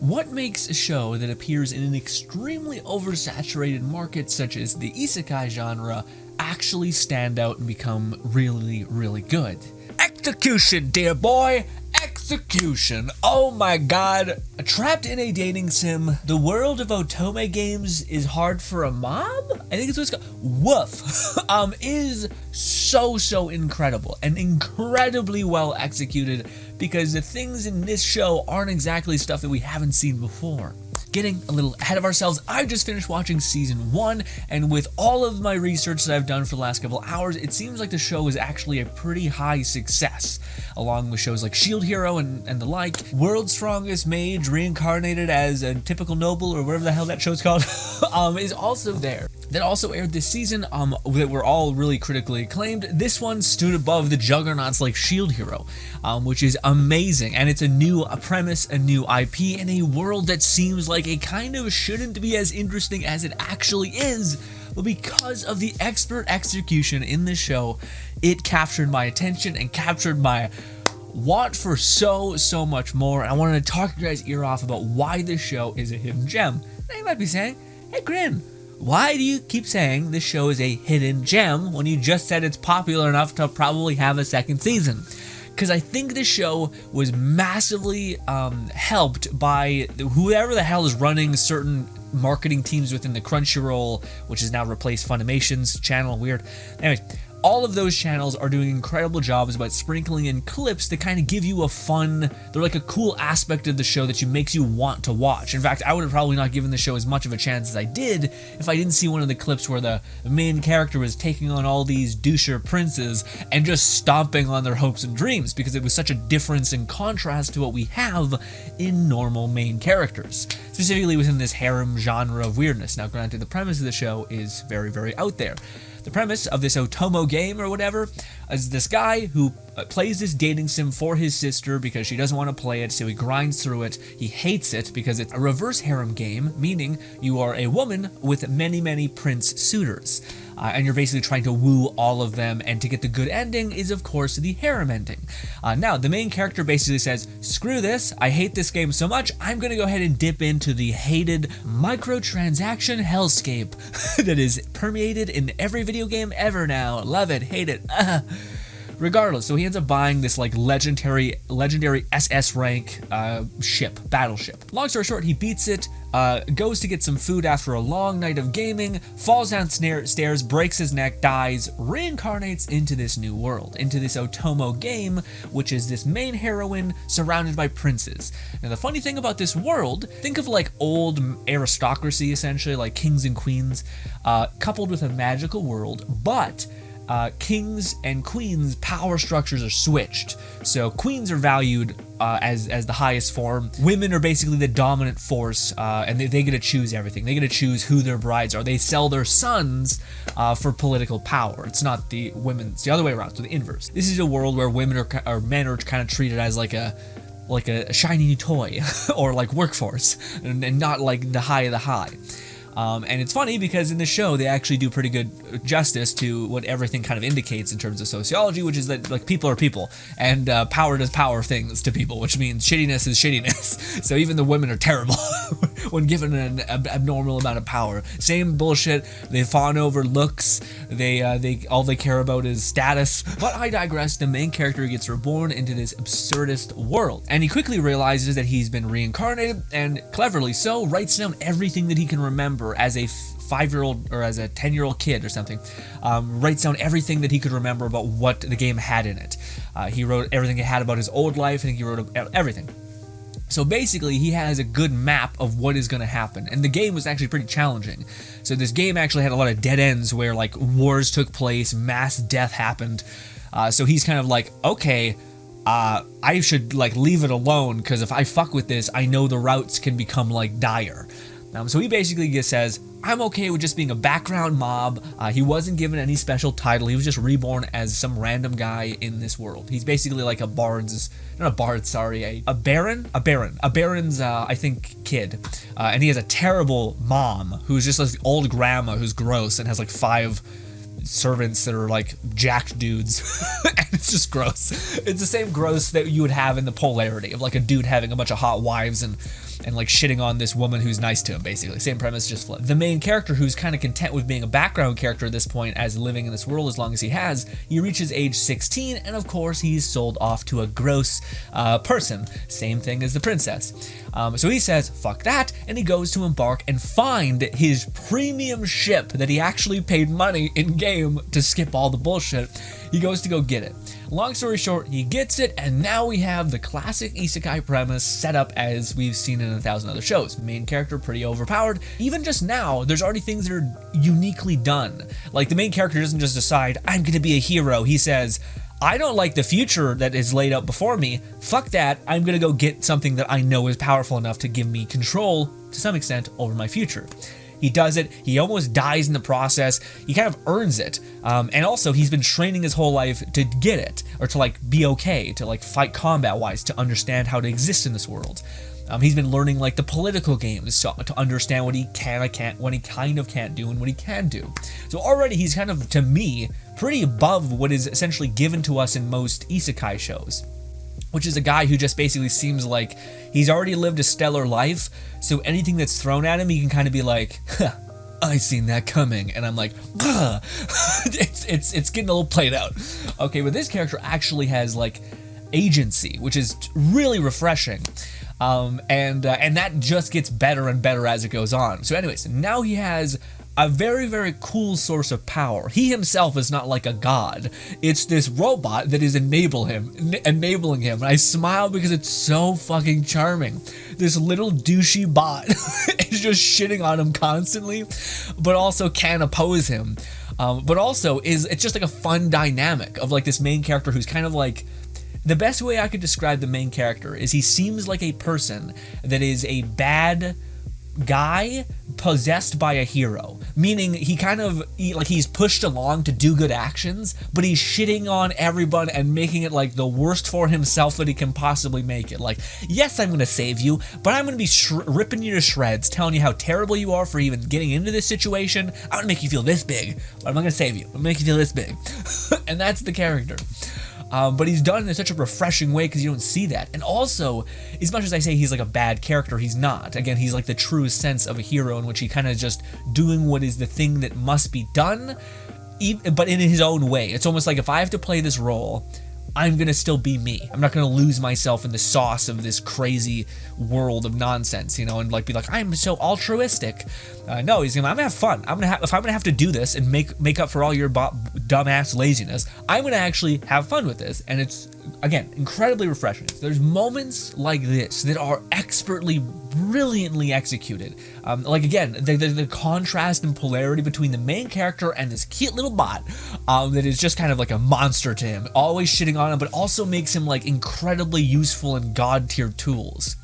What makes a show that appears in an extremely oversaturated market such as the isekai genre actually stand out and become really, really good? Execution, dear boy! Execution! Oh my god. Trapped in a dating sim, the world of otome games is hard for a mom? I think it's what it's called. Woof. Is so incredible and incredibly well executed, because the things in this show aren't exactly stuff that we haven't seen before. Getting a little ahead of ourselves, I've just finished watching season 1, and with all of my research that I've done for the last couple hours, it seems like the show is actually a pretty high success, along with shows like Shield Hero and the like. World's Strongest Mage, reincarnated as a typical noble, or whatever the hell that show's called, is also there. That also aired this season, that were all really critically acclaimed. This one stood above the juggernauts like Shield Hero, which is amazing, and it's a new premise, a new IP, in a world that seems like it kind of shouldn't be as interesting as it actually is, but because of the expert execution in this show, it captured my attention and captured my want for so much more. And I wanted to talk your guys' ear off about why this show is a hidden gem. Now you might be saying, hey Grin, why do you keep saying this show is a hidden gem when you just said it's popular enough to probably have a second season? Because I think this show was massively helped by whoever the hell is running certain marketing teams within the Crunchyroll, which has now replaced Funimation's channel. Weird. Anyways, all of those channels are doing incredible jobs about sprinkling in clips that kind of give you a fun, they're like a cool aspect of the show that makes you want to watch. In fact, I would have probably not given the show as much of a chance as I did if I didn't see one of the clips where the main character was taking on all these doucher princes and just stomping on their hopes and dreams, because it was such a difference and contrast to what we have in normal main characters, specifically within this harem genre of weirdness. Now granted, the premise of the show is very out there. The premise of this Otomo game or whatever is this guy who plays this dating sim for his sister because she doesn't want to play it, so he grinds through it. He hates it because it's a reverse harem game, meaning you are a woman with many prince suitors. And you're basically trying to woo all of them, and to get the good ending is, of course, the harem ending. Now, the main character basically says, screw this, I hate this game so much, I'm going to go ahead and dip into the hated microtransaction hellscape that is permeated in every video game ever now. Love it, hate it. Regardless, so he ends up buying this like legendary SS rank battleship. Long story short, he beats it, goes to get some food after a long night of gaming, falls downstairs, breaks his neck, dies, reincarnates into this new world, into this Otomo game, which is this main heroine surrounded by princes. Now the funny thing about this world, think of like old aristocracy essentially, like kings and queens, coupled with a magical world, but kings and queens power structures are switched. So queens are valued as the highest form. Women are basically the dominant force, and they get to choose everything. They get to choose who their brides are. They sell their sons for political power. It's not the women, it's the other way around, so the inverse. This is a world where women or men are kind of treated as like a shiny new toy or like workforce, and not like the high of the high. And it's funny because in the show they actually do pretty good justice to what everything kind of indicates in terms of sociology, which is that like people are people, and power does power things to people, which means shittiness is shittiness. So even the women are terrible when given an abnormal amount of power. Same bullshit. They fawn over looks. They all they care about is status. But I digress. The main character gets reborn into this absurdist world, and he quickly realizes that he's been reincarnated, and cleverly so writes down everything that he can remember as a 5-year-old or as a 10-year-old kid or something. Writes down everything that he could remember about what the game had in it. He wrote everything he had about his old life. I think he wrote everything. So basically, he has a good map of what is going to happen, and the game was actually pretty challenging. So this game actually had a lot of dead ends where like wars took place, mass death happened. So he's kind of like, okay, I should like leave it alone, because if I fuck with this, I know the routes can become like dire. So he basically just says, I'm okay with just being a background mob. He wasn't given any special title. He was just reborn as some random guy in this world. He's basically like a baron's, I think, kid. And he has a terrible mom who's just like the old grandma who's gross and has like 5 servants that are like jacked dudes. And it's just gross. It's the same gross that you would have in the polarity of like a dude having a bunch of hot wives and and like shitting on this woman who's nice to him, basically. Same premise, just flipped. The main character, who's kind of content with being a background character at this point as living in this world as long as he has, he reaches age 16, and of course he's sold off to a gross person. Same thing as the princess. So he says, fuck that, and he goes to embark and find his premium ship that he actually paid money in-game to skip all the bullshit. He goes to go get it. Long story short, he gets it, and now we have the classic isekai premise set up as we've seen in 1,000 other shows. Main character pretty overpowered. Even just now, there's already things that are uniquely done. Like, the main character doesn't just decide, I'm gonna be a hero. He says, I don't like the future that is laid out before me. Fuck that, I'm gonna go get something that I know is powerful enough to give me control, to some extent, over my future. He does it, he almost dies in the process, he kind of earns it, and also he's been training his whole life to get it, or to like be okay, to like fight combat-wise, to understand how to exist in this world. He's been learning like the political games to understand what he can't, what he kind of can't do, and what he can do. So already he's kind of, to me, pretty above what is essentially given to us in most isekai shows, which is a guy who just basically seems like he's already lived a stellar life, so anything that's thrown at him, he can kind of be like, huh, I seen that coming, and I'm like, it's getting a little played out. Okay, but this character actually has like agency, which is really refreshing. And that just gets better and better as it goes on. So anyways, now he has a very, very cool source of power. He himself is not like a god. It's this robot that is enabling him. And I smile because it's so fucking charming. This little douchey bot is just shitting on him constantly, but also can oppose him. But also it's just like a fun dynamic of like this main character who's kind of like, the best way I could describe the main character is he seems like a person that is a bad guy possessed by a hero, meaning he's pushed along to do good actions, but he's shitting on everyone and making it like the worst for himself that he can possibly make it. Like, yes, I'm gonna save you, but I'm gonna be ripping you to shreds, telling you how terrible you are for even getting into this situation. I'm gonna make you feel this big, but I'm not gonna save you. I'm gonna make you feel this big. And that's the character. But he's done it in such a refreshing way because you don't see that. And also, as much as I say he's like a bad character, he's not. Again, he's like the true sense of a hero in which he kind of just doing what is the thing that must be done, but in his own way. It's almost like if I have to play this role, I'm gonna still be me. I'm not gonna lose myself in the sauce of this crazy world of nonsense, you know, and like be like, I'm so altruistic. No, I'm gonna have fun. If I'm gonna have to do this and make up for all your dumbass laziness, I'm gonna actually have fun with this, and it's, again, incredibly refreshing. There's moments like this that are expertly, brilliantly executed. Like, again, the contrast and polarity between the main character and this cute little bot that is just kind of like a monster to him, always shitting on him, but also makes him like incredibly useful and god-tier tools.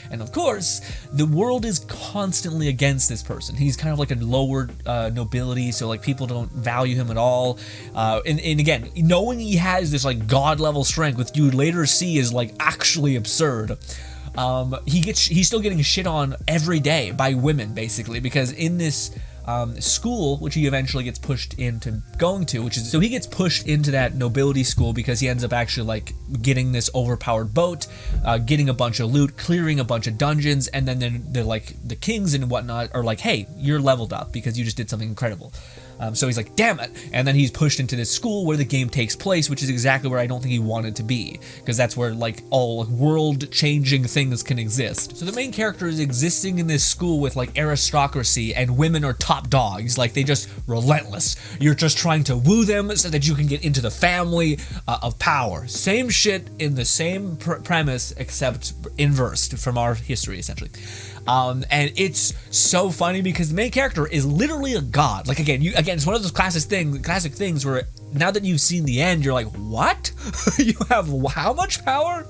And of course, the world is constantly against this person. He's kind of like a lower nobility, so like people don't value him at all. And again, knowing he has this like god-level strength, which you later see is like actually absurd. He's still getting shit on every day by women, basically, because in this school, which he eventually gets pushed into going to, so he gets pushed into that nobility school because he ends up actually like getting this overpowered boat, getting a bunch of loot, clearing a bunch of dungeons, and then they're like the kings and whatnot are like, hey, you're leveled up because you just did something incredible. So he's like, damn it, and then he's pushed into this school where the game takes place, which is exactly where I don't think he wanted to be, because that's where like all world-changing things can exist. So the main character is existing in this school with like aristocracy, and women are top dogs, like they just relentless. You're just trying to woo them so that you can get into the family of power. Same shit in the same premise, except inversed from our history, essentially. And it's so funny because the main character is literally a god. Like, again, it's one of those classic things where now that you've seen the end, you're like, what? You have how much power?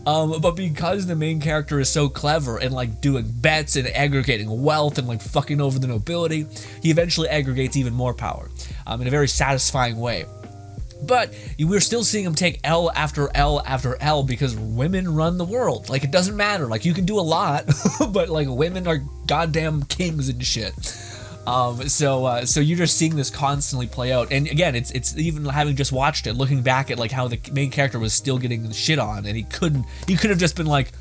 But because the main character is so clever and like doing bets and aggregating wealth and like fucking over the nobility, he eventually aggregates even more power in a very satisfying way. But we're still seeing him take L after L after L because women run the world. Like, it doesn't matter. Like, you can do a lot, but like women are goddamn kings and shit. So you're just seeing this constantly play out. And again, it's even having just watched it, looking back at like how the main character was still getting shit on, and he could have just been like,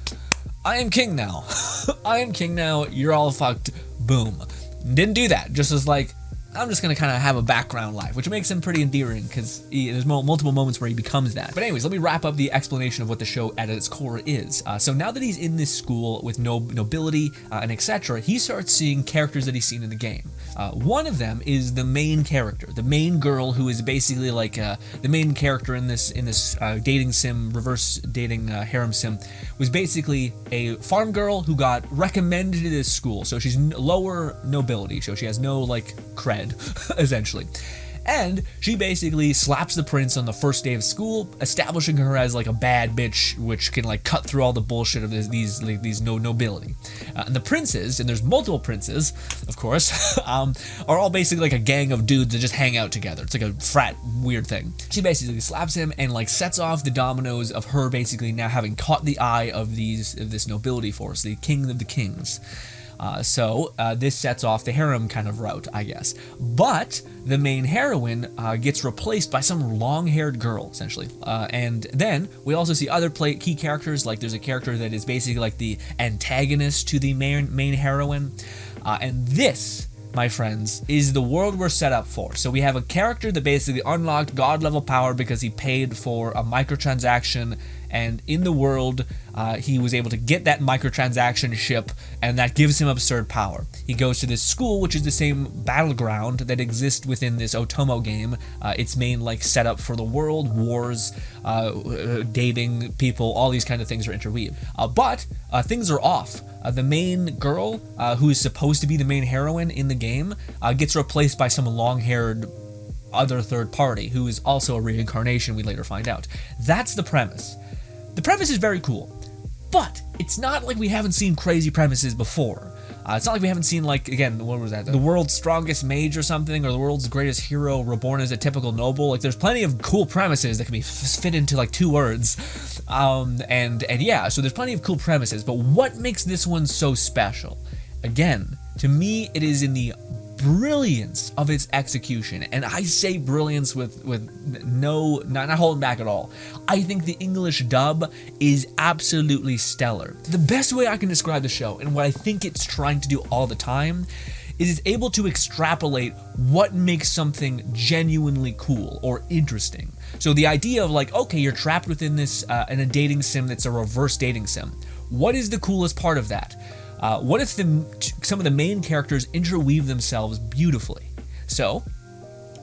I am king now. I am king now, you're all fucked, boom. Didn't do that, just was like, I'm just gonna kind of have a background life, which makes him pretty endearing because there's multiple moments where he becomes that. But anyways, let me wrap up the explanation of what the show at its core is. So now that he's in this school with nobility and etc., he starts seeing characters that he's seen in the game. One of them is the main character, the main girl who is basically like the main character in this dating sim, reverse dating harem sim, was basically a farm girl who got recommended to this school. So she's lower nobility, so she has no like cred, essentially. And she basically slaps the prince on the first day of school, establishing her as like a bad bitch, which can like cut through all the bullshit of these nobility. And the princes, and there's multiple princes, of course, are all basically like a gang of dudes that just hang out together. It's like a frat weird thing. She basically slaps him and like sets off the dominoes of her basically now having caught the eye of this nobility force, the king of the kings. So this sets off the harem kind of route, I guess. But the main heroine gets replaced by some long-haired girl, essentially. And then we also see other key characters, like there's a character that is basically like the antagonist to the main heroine. And this, my friends, is the world we're set up for. So we have a character that basically unlocked god-level power because he paid for a microtransaction, and in the world, he was able to get that microtransaction ship, and that gives him absurd power. He goes to this school, which is the same battleground that exists within this Otomo game. Its main like setup for the world, wars, dating, people, all these kind of things are interweaved. But things are off. The main girl, who is supposed to be the main heroine in the game, gets replaced by some long-haired other third party, who is also a reincarnation, we later find out. That's the premise. The premise is very cool, but it's not like we haven't seen crazy premises before. It's not like we haven't seen, like, again, what was that? The world's strongest mage or something, or the world's greatest hero reborn as a typical noble. Like, there's plenty of cool premises that can be fit into, like, 2 words. And yeah, so there's plenty of cool premises, but what makes this one so special? Again, to me, it is in the brilliance of its execution, and I say brilliance with not holding back at all. I think the English dub is absolutely stellar. The best way I can describe the show, and what I think it's trying to do all the time, is it's able to extrapolate what makes something genuinely cool or interesting. So the idea of like, okay, you're trapped within this in a dating sim that's a reverse dating sim. What is the coolest part of that? What if some of the main characters interweave themselves beautifully? So,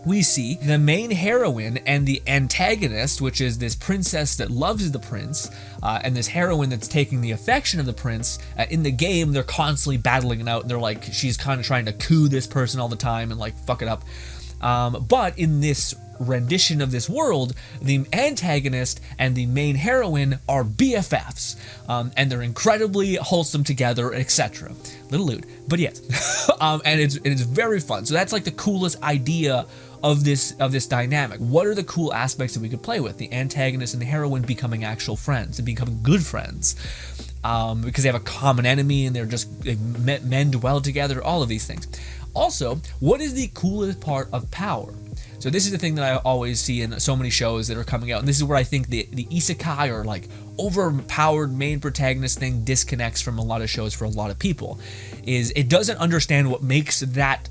we see the main heroine and the antagonist, which is this princess that loves the prince, and this heroine that's taking the affection of the prince. In the game, they're constantly battling it out, and they're like, she's kind of trying to coup this person all the time and like fuck it up. But in this rendition of this world, the antagonist and the main heroine are BFFs, and they're incredibly wholesome together, etc. Little lewd, but yes, and it's very fun. So that's like the coolest idea of this dynamic. What are the cool aspects that we could play with? The antagonist and the heroine becoming actual friends and becoming good friends, because they have a common enemy and they mend well together. All of these things. Also, what is the coolest part of power? So this is the thing that I always see in so many shows that are coming out, and this is where I think the isekai or like overpowered main protagonist thing disconnects from a lot of shows for a lot of people, is it doesn't understand what makes that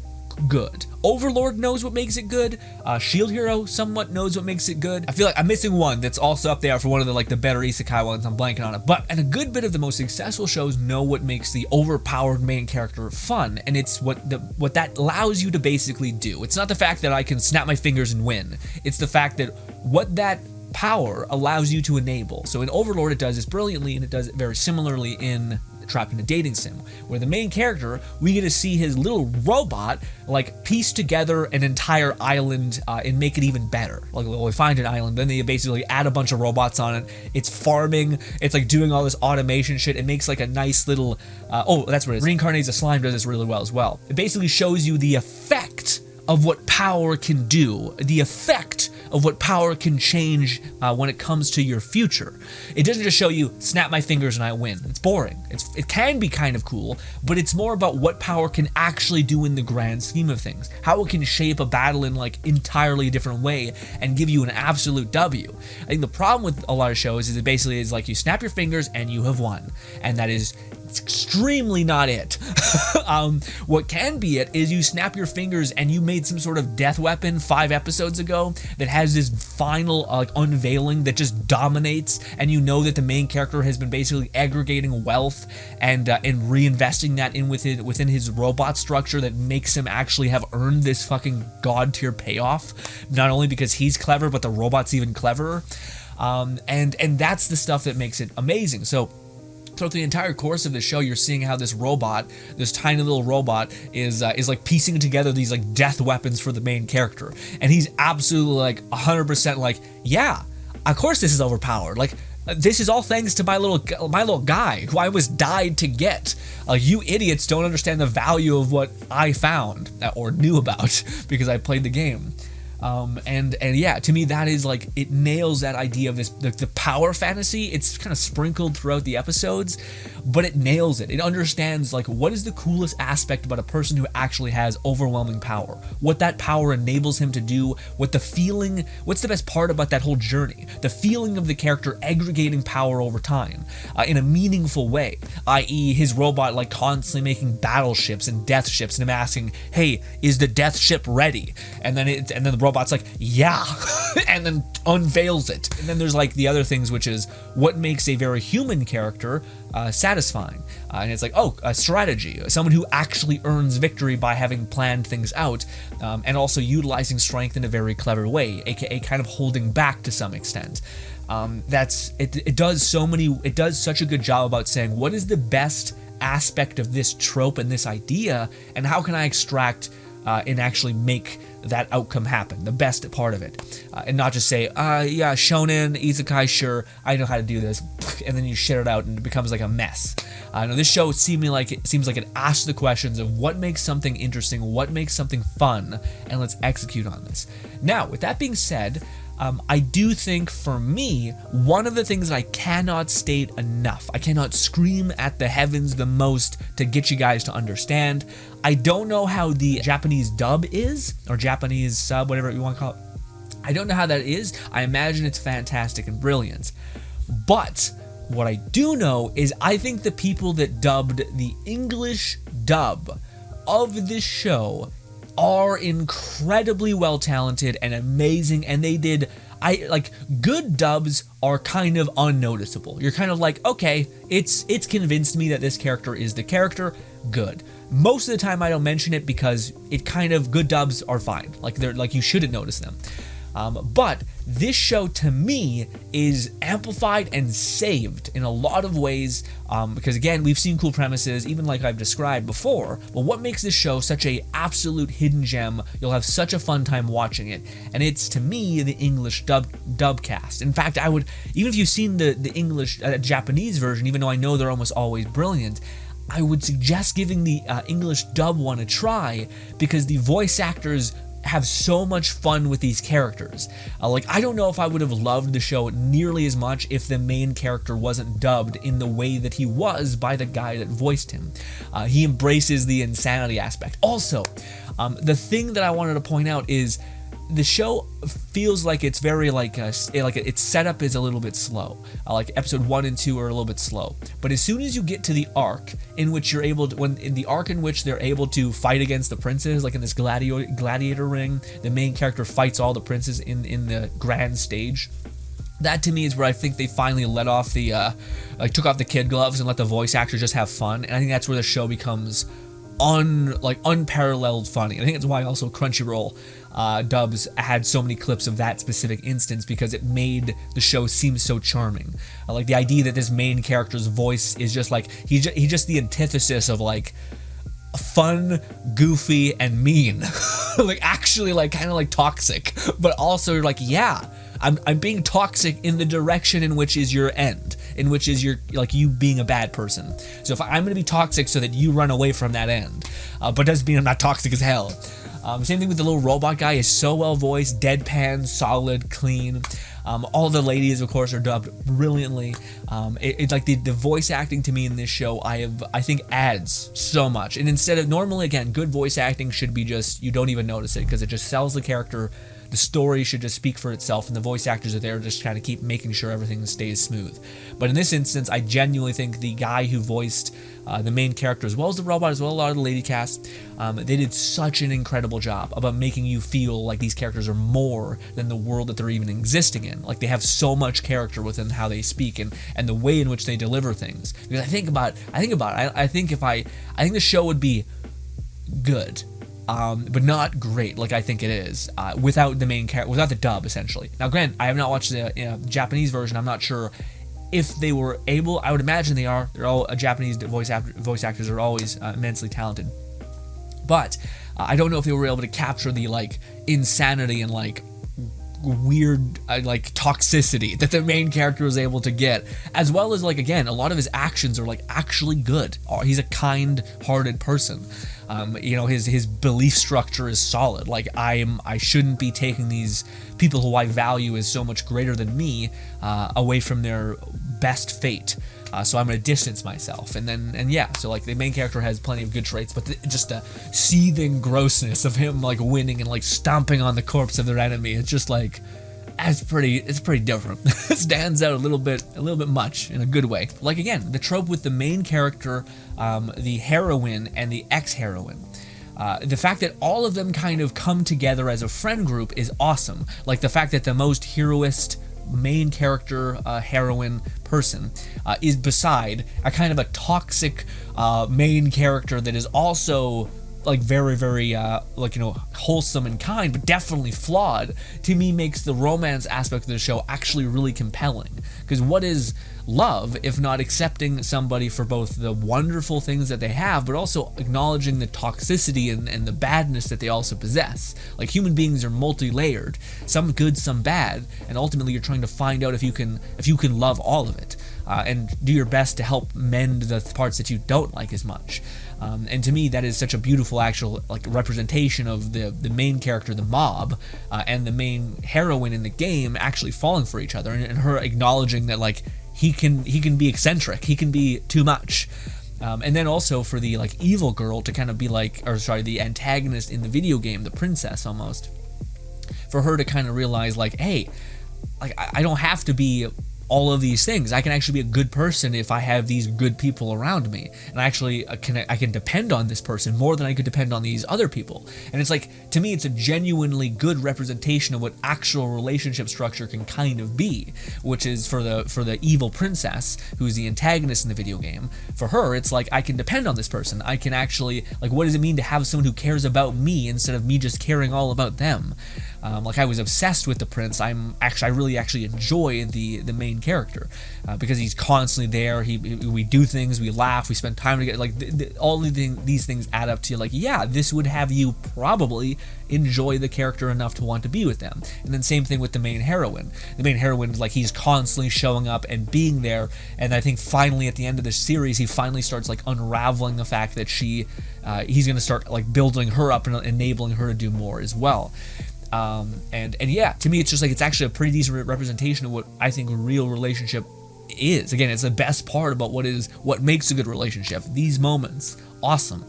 good. Overlord knows what makes it good. Shield Hero somewhat knows what makes it good. I feel like I'm missing one that's also up there for one of the better isekai ones. I'm blanking on it. And a good bit of the most successful shows know what makes the overpowered main character fun, and it's what that allows you to basically do. It's not the fact that I can snap my fingers and win. It's the fact that what that power allows you to enable. So in Overlord, it does this brilliantly, and it does it very similarly in Trapped in a Dating Sim, where the main character, we get to see his little robot like piece together an entire island and make it even better. Like, we find an island, then they basically add a bunch of robots on it. It's farming, it's like doing all this automation shit. It makes like a nice little that's what it is. Reincarnates a Slime does this really well as well. It basically shows you the effect of what power can do, the effect of what power can change when it comes to your future. It doesn't just show you, snap my fingers and I win. It's boring. It can be kind of cool, but it's more about what power can actually do in the grand scheme of things. How it can shape a battle in like entirely different way and give you an absolute W. I think the problem with a lot of shows is it basically is like you snap your fingers and you have won. And that is extremely not it. What can be it is you snap your fingers and you made some sort of death weapon 5 episodes ago that has this final unveiling that just dominates, and you know that the main character has been basically aggregating wealth and reinvesting that within his robot structure that makes him actually have earned this fucking god tier payoff, not only because he's clever but the robot's even cleverer. And that's the stuff that makes it amazing. So throughout the entire course of the show, you're seeing how this robot, this tiny little robot, is like piecing together these like death weapons for the main character, and he's absolutely like 100% like, yeah, of course this is overpowered. Like, this is all thanks to my little guy who I was died to get. You idiots don't understand the value of what I found or knew about because I played the game. And yeah, to me that is like, it nails that idea of this, the power fantasy. It's kind of sprinkled throughout the episodes, but it nails it. It understands like what is the coolest aspect about a person who actually has overwhelming power, what that power enables him to do, what's the best part about that whole journey, the feeling of the character aggregating power over time in a meaningful way, i.e. his robot like constantly making battleships and death ships and him asking, hey, is the death ship ready? And then the robot's like, yeah, and then unveils it. And then there's like the other things, which is what makes a very human character satisfying. And it's like, oh, a strategy, someone who actually earns victory by having planned things out, and also utilizing strength in a very clever way, aka kind of holding back to some extent. It does such a good job about saying what is the best aspect of this trope and this idea, and how can I extract and actually make that outcome happen, the best part of it, and not just say, yeah, shonen, isekai, sure, I know how to do this, and then you shit it out and it becomes like a mess. No, this show seems like it asks the questions of what makes something interesting, what makes something fun, and let's execute on this. Now, with that being said, I do think for me, one of the things that I cannot state enough, I cannot scream at the heavens the most to get you guys to understand. I don't know how the Japanese dub is, or Japanese sub, whatever you want to call it. I don't know how that is. I imagine it's fantastic and brilliant. But what I do know is I think the people that dubbed the English dub of this show are incredibly well talented and amazing, and they did, good dubs are kind of unnoticeable. You're kind of like, okay, it's convinced me that this character is the character, good. Most of the time I don't mention it because good dubs are fine. Like, they're like, you shouldn't notice them. But this show to me is amplified and saved in a lot of ways, because again, we've seen cool premises, even like I've described before, but what makes this show such a absolute hidden gem, you'll have such a fun time watching it, and it's to me the English dub cast. In fact, I would, even if you've seen the English Japanese version, even though I know they're almost always brilliant, I would suggest giving the English dub one a try, because the voice actors have so much fun with these characters. I don't know if I would have loved the show nearly as much if the main character wasn't dubbed in the way that he was by the guy that voiced him. He embraces the insanity aspect. Also, the thing that I wanted to point out is the show feels like it's very its setup is a little bit slow. Like episode 1 and 2 are a little bit slow, but as soon as you get to the arc in which they're able to fight against the princes, like in this gladiator ring, the main character fights all the princes in the grand stage. That to me is where I think they finally let off took off the kid gloves and let the voice actors just have fun, and I think that's where the show becomes unparalleled funny. I think that's why also Crunchyroll dubs had so many clips of that specific instance, because it made the show seem so charming. Like the idea that this main character's voice is just like, he's just the antithesis of like fun, goofy, and mean. Actually kind of toxic, but also like, yeah, I'm being toxic in the direction in which is your end, in which is your you being a bad person. So if I'm going to be toxic so that you run away from that end, but doesn't mean I'm not toxic as hell. Same thing with the little robot guy, is so well voiced, deadpan, solid, clean. All the ladies, of course, are dubbed brilliantly. It's like the voice acting to me in this show, I think adds so much. And instead of, normally, again, good voice acting should be just, you don't even notice it because it just sells the character. The story should just speak for itself, and the voice actors are there to just kind of keep making sure everything stays smooth. But in this instance, I genuinely think the guy who voiced the main character, as well as the robot, as well as a lot of the lady cast, they did such an incredible job about making you feel like these characters are more than the world that they're even existing in. Like, they have so much character within how they speak and the way in which they deliver things. Because I think the show would be good, but not great like I think it is, without the main character, without the dub, essentially. Now, granted, I have not watched the Japanese version. I'm not sure if they were able. I would imagine they are. They're all Japanese voice actors are always immensely talented, but I don't know if they were able to capture the like insanity and like weird like toxicity that the main character was able to get, as well as, like, again, a lot of his actions are like actually good. He's a kind-hearted person. His belief structure is solid. Like, I shouldn't be taking these people who I value as so much greater than me away from their best fate. So I'm going to distance myself. So like the main character has plenty of good traits, but just the seething grossness of him like winning and like stomping on the corpse of their enemy, it's just like, it's pretty different. It stands out a little bit much in a good way. Like, again, the trope with the main character, the heroine and the ex-heroine. The fact that all of them kind of come together as a friend group is awesome. Like, the fact that the most heroist main character heroine person is beside a kind of a toxic main character that is also like very, very wholesome and kind, but definitely flawed, to me makes the romance aspect of the show actually really compelling. Because what is love if not accepting somebody for both the wonderful things that they have, but also acknowledging the toxicity and the badness that they also possess? Like, human beings are multi-layered, some good, some bad, and ultimately you're trying to find out if you can love all of it, and do your best to help mend the parts that you don't like as much. And to me, that is such a beautiful actual like representation of the main character, the mob, and the main heroine in the game actually falling for each other, and her acknowledging that like he can be eccentric, he can be too much. And then also for the like evil girl to kind of be like, the antagonist in the video game, the princess almost, for her to kind of realize like, hey, like I don't have to be all of these things. I can actually be a good person if I have these good people around me, and I can depend on this person more than I could depend on these other people. And it's like, to me, it's a genuinely good representation of what actual relationship structure can kind of be, which is for the evil princess, who's the antagonist in the video game. For her, it's like, I can depend on this person. I can actually, like, what does it mean to have someone who cares about me instead of me just caring all about them? Like, I was obsessed with the prince. I really enjoy the main character because he's constantly there. We do things, we laugh, we spend time together. Like, all of these things add up to, like, yeah, this would have you probably enjoy the character enough to want to be with them. And then same thing with the main heroine. The main heroine, like, he's constantly showing up and being there. And I think finally at the end of this series, he finally starts like unraveling the fact that he's going to start like building her up and enabling her to do more as well. And yeah, to me, it's just like, it's actually a pretty decent representation of what I think a real relationship is. Again, it's the best part about what makes a good relationship. These moments, awesome.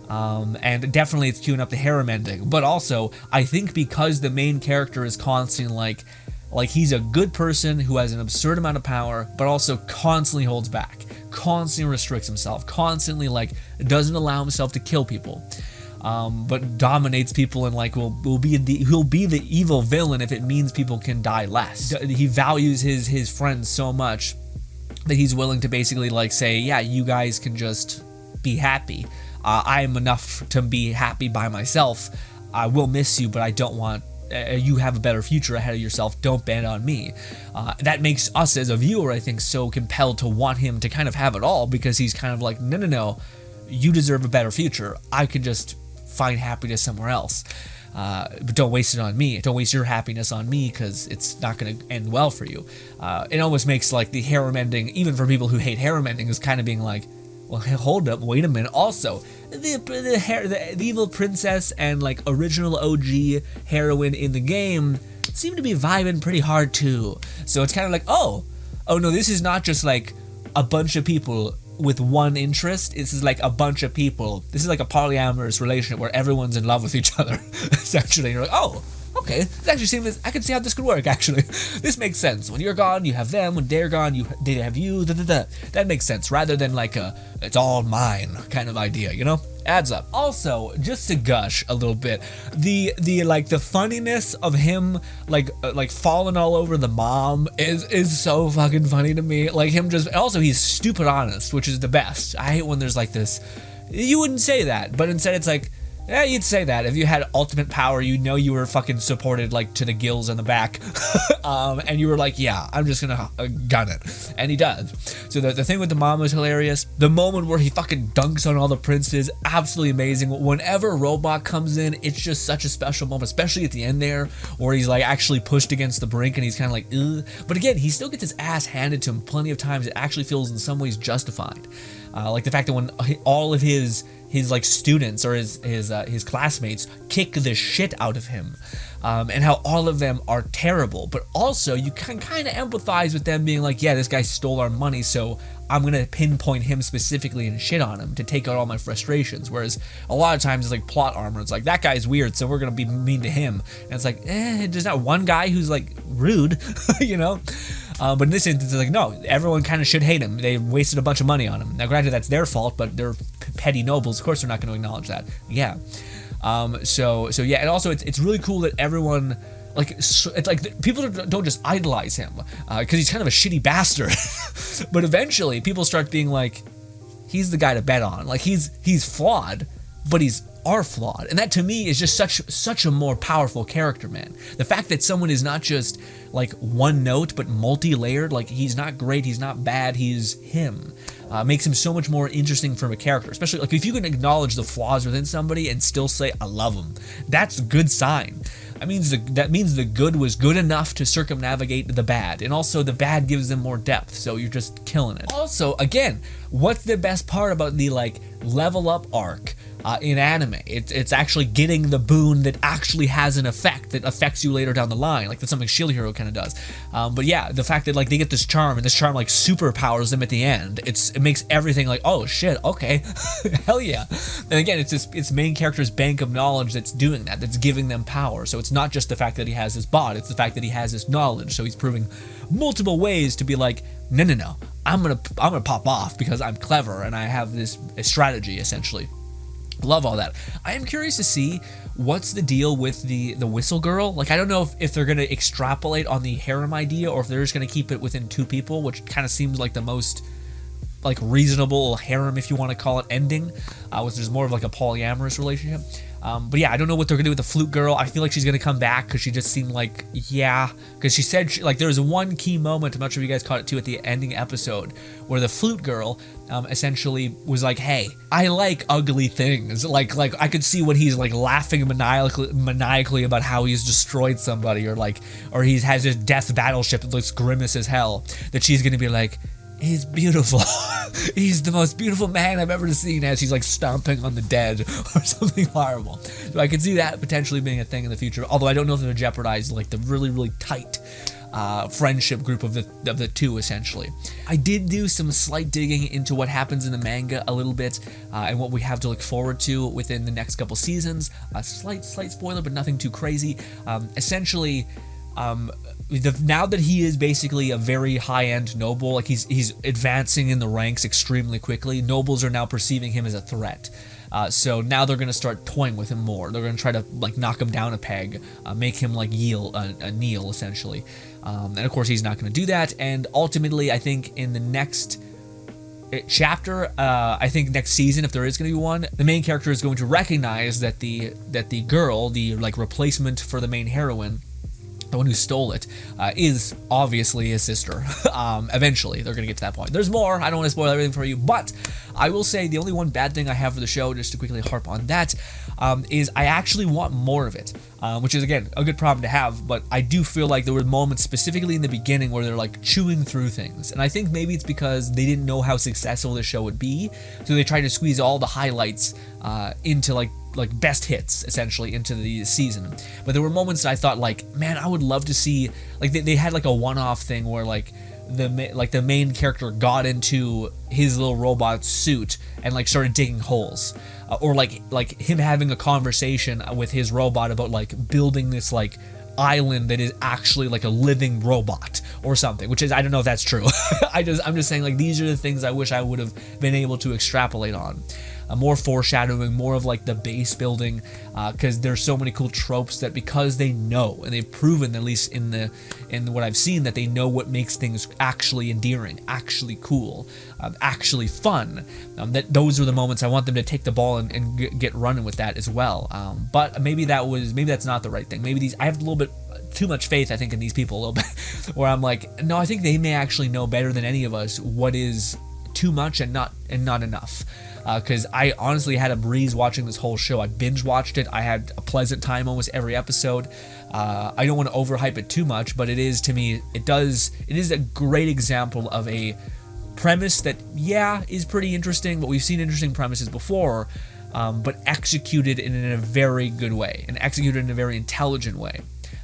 And definitely it's queuing up the harem ending, but also I think because the main character is constantly like he's a good person who has an absurd amount of power, but also constantly holds back, constantly restricts himself, constantly like doesn't allow himself to kill people. But dominates people and like he'll be the evil villain if it means people can die less. He values his friends so much that he's willing to basically like say, yeah, you guys can just be happy. I am enough to be happy by myself. I will miss you, but I don't want you have a better future ahead of yourself. Don't bet on me. That makes us as a viewer, I think, so compelled to want him to kind of have it all, because he's kind of like, no, you deserve a better future. I can just find happiness somewhere else. But don't waste it on me. Don't waste your happiness on me, because it's not going to end well for you. It almost makes like the harem ending, even for people who hate harem endings, kind of being like, well, hold up, wait a minute. Also, the evil princess and like original OG heroine in the game seem to be vibing pretty hard too. So it's kind of like, oh no, this is not just like a bunch of people with one interest. This is like a bunch of people. This is like a polyamorous relationship where everyone's in love with each other, essentially. You're like, oh, okay, this actually seems, I can see how this could work, actually. This makes sense. When you're gone, you have them. When they're gone, they have you. That makes sense, rather than like a, it's all mine kind of idea, you know? Adds up. Also, just to gush a little bit, the like the funniness of him like falling all over the mom is so fucking funny to me. Like him just, also he's stupid honest, which is the best. I hate when there's like this, you wouldn't say that, but instead it's like, yeah, you'd say that. If you had ultimate power, you know you were fucking supported like to the gills in the back. And you were like, yeah, I'm just gonna gun it. And he does. So the thing with the mom was hilarious. The moment where he fucking dunks on all the princes, absolutely amazing. Whenever Robot comes in, it's just such a special moment, especially at the end there, where he's like actually pushed against the brink and he's kind of like, ugh. But again, he still gets his ass handed to him plenty of times. It actually feels in some ways justified. Like the fact that when all of his like students or his classmates kick the shit out of him, and how all of them are terrible, but also you can kind of empathize with them being like, yeah, this guy stole our money, so I'm gonna pinpoint him specifically and shit on him to take out all my frustrations. Whereas a lot of times it's like plot armor, it's like, that guy's weird, so we're gonna be mean to him, and it's like, there's not one guy who's like rude, you know. But in this instance, it's like, no, everyone kind of should hate him. They wasted a bunch of money on him. Now, granted, that's their fault, but they're petty nobles. Of course, they're not going to acknowledge that. Yeah. So yeah, and also it's really cool that everyone, like, it's like people don't just idolize him because he's kind of a shitty bastard. But eventually, people start being like, he's the guy to bet on. Like, he's flawed, but he's are flawed, and that to me is just such a more powerful character, man. The fact that someone is not just like one note but multi-layered, like he's not great, he's not bad, he's him, makes him so much more interesting from a character. Especially like if you can acknowledge the flaws within somebody and still say I love him, that's a good sign. That means the good was good enough to circumnavigate the bad, and also the bad gives them more depth, so you're just killing it. Also, again, what's the best part about the like level up arc in anime? It's actually getting the boon that actually has an effect that affects you later down the line, like that's something Shield Hero kind of does. But yeah, the fact that like they get this charm, and this charm like superpowers them at the end, it makes everything like, oh shit, okay, hell yeah. And again, it's main character's bank of knowledge that's doing that, that's giving them power. So it's not just the fact that he has his bod, it's the fact that he has his knowledge. So he's proving multiple ways to be like, no, I'm gonna pop off because I'm clever and I have this strategy, essentially. Love all that. I am curious to see what's the deal with the whistle girl. Like, I don't know if they're gonna extrapolate on the harem idea, or if they're just gonna keep it within two people, which kind of seems like the most like reasonable harem, if you want to call it, ending, which is more of like a polyamorous relationship. But yeah, I don't know what they're gonna do with the flute girl. I feel like she's gonna come back because she just seemed like, yeah, because she said like there was one key moment, I'm not sure if you guys caught it too, at the ending episode, where the flute girl essentially was like, hey, I like ugly things. Like I could see when he's like laughing maniacally about how he's destroyed somebody, or he has his death battleship that looks grimace as hell, that she's gonna be like, he's beautiful. He's the most beautiful man I've ever seen, as he's like stomping on the dead or something horrible. So I could see that potentially being a thing in the future, although I don't know if it'll jeopardize like the really, really tight friendship group of the two, essentially. I did do some slight digging into what happens in the manga a little bit, and what we have to look forward to within the next couple seasons. A slight spoiler, but nothing too crazy. Essentially, now that he is basically a very high-end noble, like he's advancing in the ranks extremely quickly, nobles are now perceiving him as a threat. So now they're going to start toying with him more. They're going to try to like knock him down a peg, make him like kneel, essentially. And of course he's not going to do that, and ultimately I think in the next chapter, I think next season, if there is going to be one, the main character is going to recognize that the girl, the like replacement for the main heroine, the one who stole it, is obviously his sister. Eventually, they're going to get to that point. There's more. I don't want to spoil everything for you, but I will say the only one bad thing I have for the show, just to quickly harp on that, is I actually want more of it, which is, again, a good problem to have, but I do feel like there were moments specifically in the beginning where they're like chewing through things, and I think maybe it's because they didn't know how successful the show would be, so they tried to squeeze all the highlights into like best hits essentially into the season. But there were moments that I thought like, man, I would love to see, like they had like a one-off thing where like the main character got into his little robot suit and like started digging holes, or like him having a conversation with his robot about like building this like island that is actually like a living robot or something, which is, I don't know if that's true. I'm just saying, like, these are the things I wish I would have been able to extrapolate on. More foreshadowing, more of like the base building, because there's so many cool tropes that, because they know, and they've proven, at least in what I've seen, that they know what makes things actually endearing, actually cool, actually fun. That those are the moments I want them to take the ball and get running with that as well. But maybe that's not the right thing. Maybe I have a little bit too much faith, I think, in these people a little bit, where I'm like, no, I think they may actually know better than any of us what is too much and not enough. Because I honestly had a breeze watching this whole show. I binge watched it. I had a pleasant time almost every episode. I don't want to overhype it too much, but it is, to me, it is a great example of a premise that, yeah, is pretty interesting, but we've seen interesting premises before, but executed in a very good way, and executed in a very intelligent way.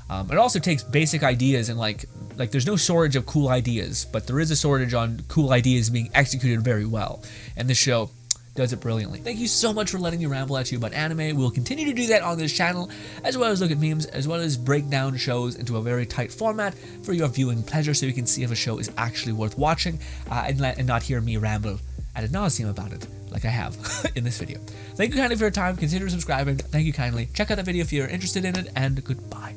It also takes basic ideas, and like there's no shortage of cool ideas, but there is a shortage on cool ideas being executed very well, and this show does it brilliantly. Thank you so much for letting me ramble at you about anime. We'll continue to do that on this channel, as well as look at memes, as well as break down shows into a very tight format for your viewing pleasure, so you can see if a show is actually worth watching, and not hear me ramble ad nauseum about it, like I have in this video. Thank you kindly for your time. Consider subscribing. Thank you kindly. Check out the video if you're interested in it, and goodbye.